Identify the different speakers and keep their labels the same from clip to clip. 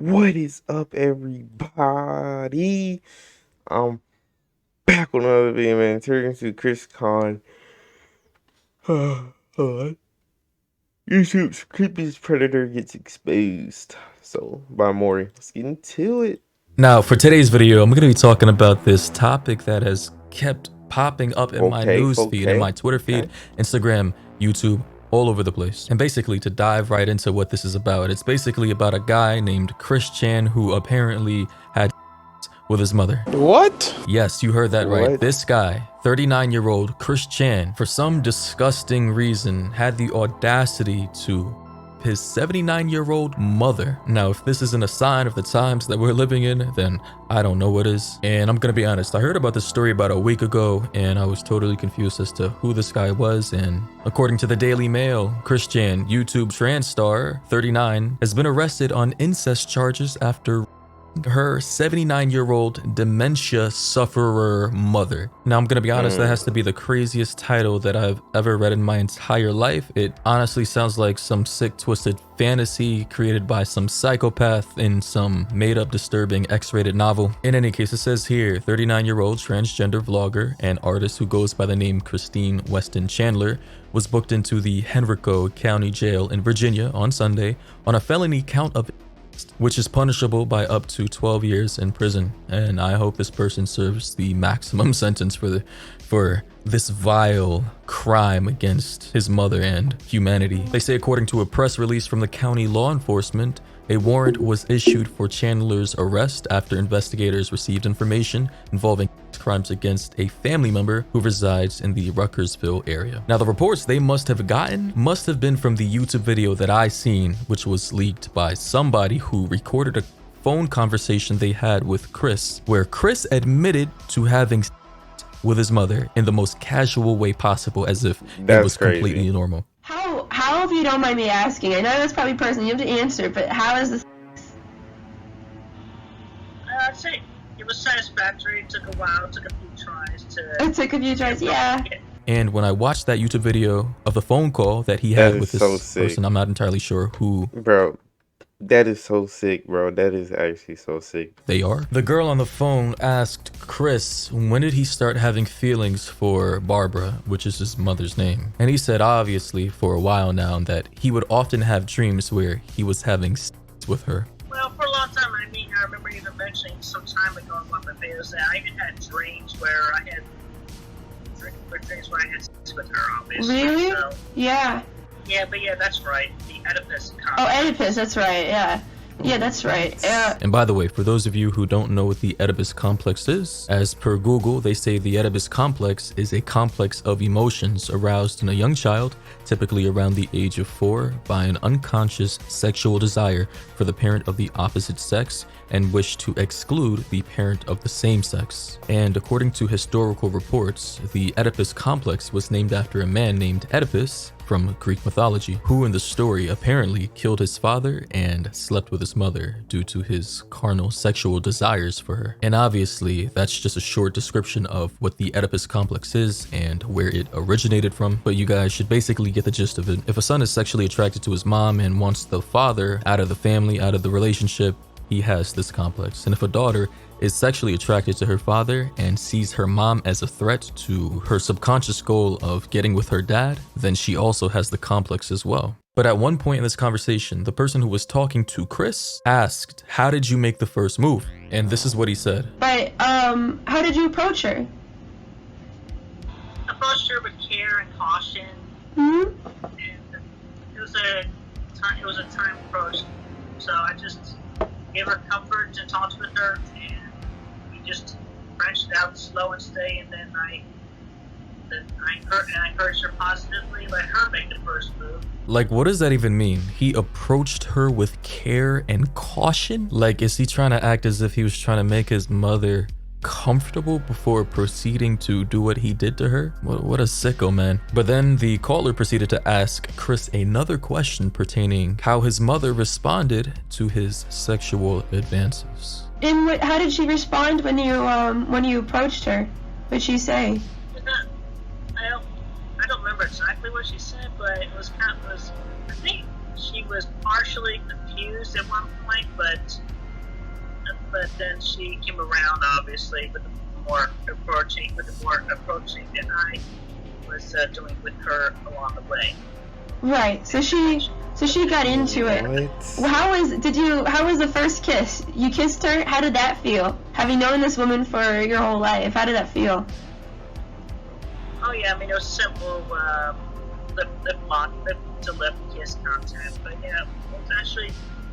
Speaker 1: What is up, everybody? I'm back with another video, man. Turning to Chris Con. YouTube's creepiest predator gets exposed. So, by Maury, let's get into it.
Speaker 2: Now, for today's video, I'm going to be talking about this topic that has kept popping up in my news feed, in my Twitter feed, Instagram, YouTube, all over the place. And basically, to dive right into what this is about, it's basically about a guy named Chris Chan who apparently had with his mother.
Speaker 3: What?
Speaker 2: Yes, you heard that right.
Speaker 1: What?
Speaker 2: This guy, 39-year-old Chris Chan, for some disgusting reason, had the audacity to his 79-year-old mother. Now, if this isn't a sign of the times that we're living in, then I don't know what is. And I'm gonna be honest, I heard about this story about a week ago, and I was totally confused as to who this guy was. And according to the Daily Mail, Chris Chan, YouTube trans star, 39, has been arrested on incest charges after her 79-year-old dementia sufferer mother. Now, I'm gonna be honest, that has to be the craziest title that I've ever read in my entire life. It honestly sounds like some sick, twisted fantasy created by some psychopath in some made-up, disturbing X-rated novel. In any case, it says here, 39-year-old transgender vlogger and artist who goes by the name Christine Weston Chandler was booked into the Henrico County Jail in Virginia on Sunday on a felony count of which is punishable by up to 12 years in prison. And I hope this person serves the maximum sentence for this vile crime against his mother and humanity. They say, according to a press release from the county law enforcement, a warrant was issued for Chandler's arrest after investigators received information involving crimes against a family member who resides in the Ruckersville area. Now, the reports they must have been from the YouTube video that I seen, which was leaked by somebody who recorded a phone conversation they had with Chris, where Chris admitted to having sex with his mother in the most casual way possible, as if it was completely normal.
Speaker 4: How, if you don't mind me asking, I know that's probably personal, you have to answer, but how is this?
Speaker 5: I'd say it was satisfactory. It took a while. It took a few tries to...
Speaker 4: It took a few tries, yeah.
Speaker 2: And when I watched that YouTube video of the phone call that he had with this person, I'm not entirely sure who...
Speaker 1: Bro, that is so sick, bro. That is actually so sick.
Speaker 2: They are. The girl on the phone asked Chris, when did he start having feelings for Barbara, which is his mother's name? And he said, obviously, for a while now, that he would often have dreams where he was having sex with her.
Speaker 5: Well, for a long time, I mean, I remember even mentioning some time ago in one of my videos that I even had dreams where I had sex with her, obviously.
Speaker 4: Really?
Speaker 5: So,
Speaker 4: yeah.
Speaker 5: Yeah, but yeah, that's right. The Oedipus complex.
Speaker 4: Oh, Oedipus, that's right, yeah. Yeah, that's right.
Speaker 2: And by the way, for those of you who don't know what the Oedipus complex is, as per Google, they say the Oedipus complex is a complex of emotions aroused in a young child, typically around the age of 4, by an unconscious sexual desire for the parent of the opposite sex and wish to exclude the parent of the same sex. And according to historical reports, the Oedipus complex was named after a man named Oedipus from Greek mythology, who in the story apparently killed his father and slept with his mother due to his carnal sexual desires for her. And obviously, that's just a short description of what the Oedipus complex is and where it originated from, but you guys should basically get the gist of it. If a son is sexually attracted to his mom and wants the father out of the family, out of the relationship, he has this complex. And if a daughter is sexually attracted to her father and sees her mom as a threat to her subconscious goal of getting with her dad, then she also has the complex as well. But at one point in this conversation, the person who was talking to Chris asked, how did you make the first move? And this is what he said.
Speaker 4: Right, how did you approach her?
Speaker 5: I approached her with care and caution.
Speaker 4: Mm-hmm.
Speaker 5: And it was a time approach. So I just gave her comfort and talked with her, and we just branched out slow and steady, and then I encouraged her positively, let her make the first move.
Speaker 2: Like, what does that even mean? He approached her with care and caution? Like, is he trying to act as if he was trying to make his mother comfortable before proceeding to do what he did to her? What a sicko, man. But then the caller proceeded to ask Chris another question pertaining how his mother responded to his sexual advances.
Speaker 4: And how did she respond when you approached her? What did she say?
Speaker 5: I don't remember exactly what she said, but it was I think she was partially confused at one point, but but then she came around, obviously, with the more approaching than I was doing with her along the way.
Speaker 4: Right. So she got into it.
Speaker 1: What?
Speaker 4: How was the first kiss? You kissed her? How did that feel? Having known this woman for your whole life, how did that feel?
Speaker 5: Oh yeah, I mean, it was simple lip to lip kiss content, but yeah, it was actually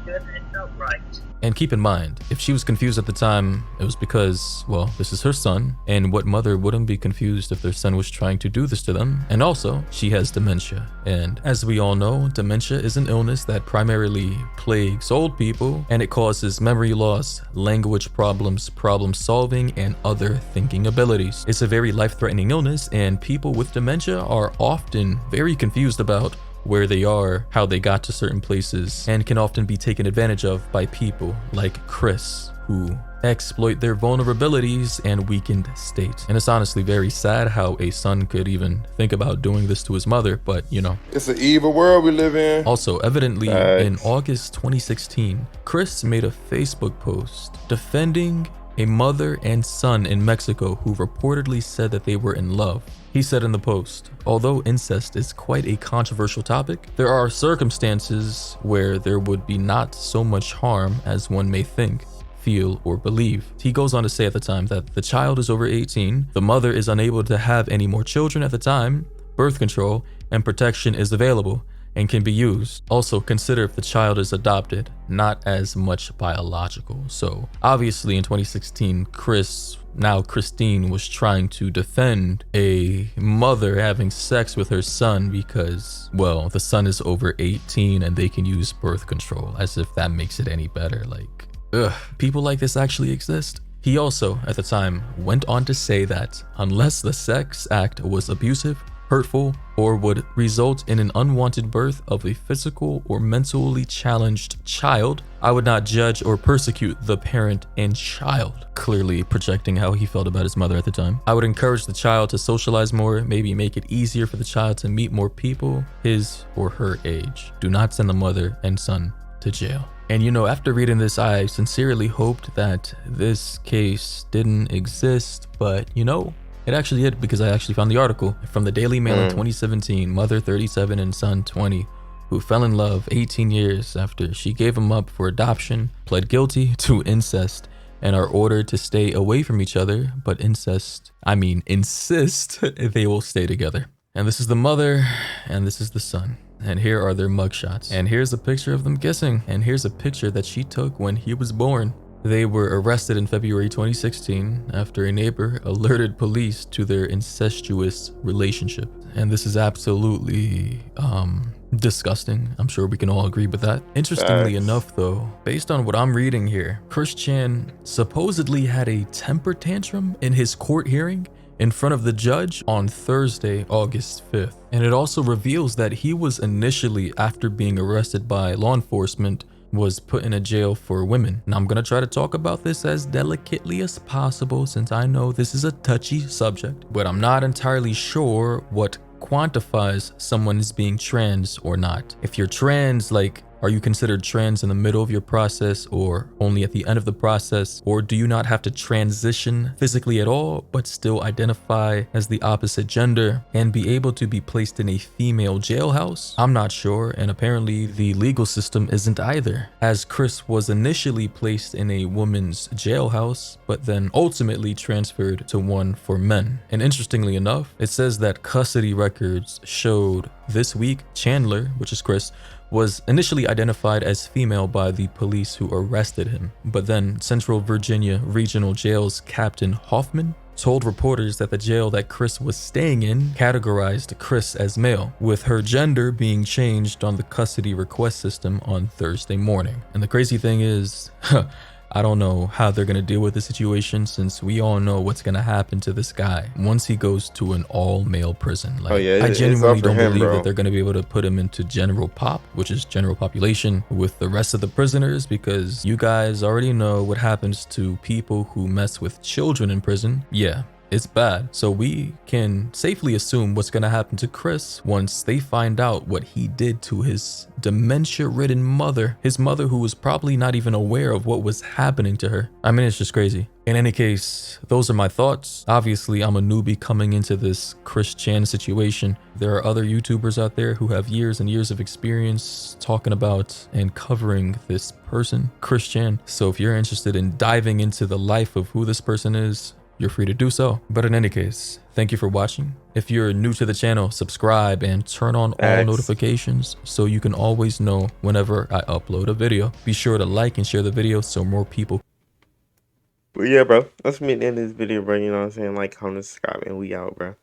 Speaker 5: good and it felt right.
Speaker 2: And keep in mind, if she was confused at the time, it was because, well, this is her son, and what mother wouldn't be confused if their son was trying to do this to them? And also, she has dementia. And as we all know, dementia is an illness that primarily plagues old people, and it causes memory loss, language problems, problem solving, and other thinking abilities. It's a very life-threatening illness, and people with dementia are often very confused about where they are, how they got to certain places, and can often be taken advantage of by people like Chris, who exploit their vulnerabilities and weakened state. And it's honestly very sad how a son could even think about doing this to his mother, but you know.
Speaker 1: It's an evil world we live in.
Speaker 2: Also, evidently, in August 2016, Chris made a Facebook post defending a mother and son in Mexico who reportedly said that they were in love. He said in the post, although incest is quite a controversial topic, there are circumstances where there would be not so much harm as one may think, feel, or believe. He goes on to say at the time that the child is over 18, the mother is unable to have any more children at the time, birth control and protection is available and can be used. Also, consider if the child is adopted, not as much biological. So obviously in 2016, Christine was trying to defend a mother having sex with her son because, well, the son is over 18 and they can use birth control, as if that makes it any better. Like, ugh, people like this actually exist. He also, at the time, went on to say that unless the sex act was abusive, hurtful, or would result in an unwanted birth of a physical or mentally challenged child, I would not judge or persecute the parent and child, clearly projecting how he felt about his mother at the time. I would encourage the child to socialize more, maybe make it easier for the child to meet more people his or her age. Do not send the mother and son to jail. And you know, after reading this, I sincerely hoped that this case didn't exist, but you know, it actually did, because I actually found the article from the Daily Mail in 2017. Mother 37 and son 20, who fell in love 18 years after she gave him up for adoption, pled guilty to incest, and are ordered to stay away from each other, but insist they will stay together. And this is the mother, and this is the son. And here are their mugshots. And here's a picture of them kissing. And here's a picture that she took when he was born. They were arrested in February 2016 after a neighbor alerted police to their incestuous relationship. And this is absolutely disgusting. I'm sure we can all agree with that. Interestingly enough though, based on what I'm reading here, Chris Chan supposedly had a temper tantrum in his court hearing in front of the judge on Thursday, August 5th. And it also reveals that he was initially, after being arrested by law enforcement, was put in a jail for women. Now I'm gonna try to talk about this as delicately as possible since I know this is a touchy subject, but I'm not entirely sure what quantifies someone as being trans or not. If you're trans, like, are you considered trans in the middle of your process or only at the end of the process? Or do you not have to transition physically at all, but still identify as the opposite gender and be able to be placed in a female jailhouse? I'm not sure, and apparently the legal system isn't either, as Chris was initially placed in a woman's jailhouse, but then ultimately transferred to one for men. And interestingly enough, it says that custody records showed this week Chandler, which is Chris, was initially identified as female by the police who arrested him, but then Central Virginia Regional Jail's Captain Hoffman told reporters that the jail that Chris was staying in categorized Chris as male, with her gender being changed on the custody request system on Thursday morning. And the crazy thing is, I don't know how they're gonna deal with the situation, since we all know what's gonna happen to this guy once he goes to an all-male prison. Like, I genuinely don't believe that they're gonna be able to put him into general pop, which is general population, with the rest of the prisoners, because you guys already know what happens to people who mess with children in prison. Yeah, it's bad. So we can safely assume what's going to happen to Chris once they find out what he did to his dementia-ridden mother. His mother, who was probably not even aware of what was happening to her. I mean, it's just crazy. In any case, those are my thoughts. Obviously, I'm a newbie coming into this Chris Chan situation. There are other YouTubers out there who have years and years of experience talking about and covering this person, Chris Chan. So if you're interested in diving into the life of who this person is, you're free to do so. But in any case, thank you for watching. If you're new to the channel, subscribe and turn on all notifications so you can always know whenever I upload a video. Be sure to like and share the video so more people.
Speaker 1: But yeah, bro, let's meet in this video, bro. You know what I'm saying? Like, comment, subscribe, and we out, bro.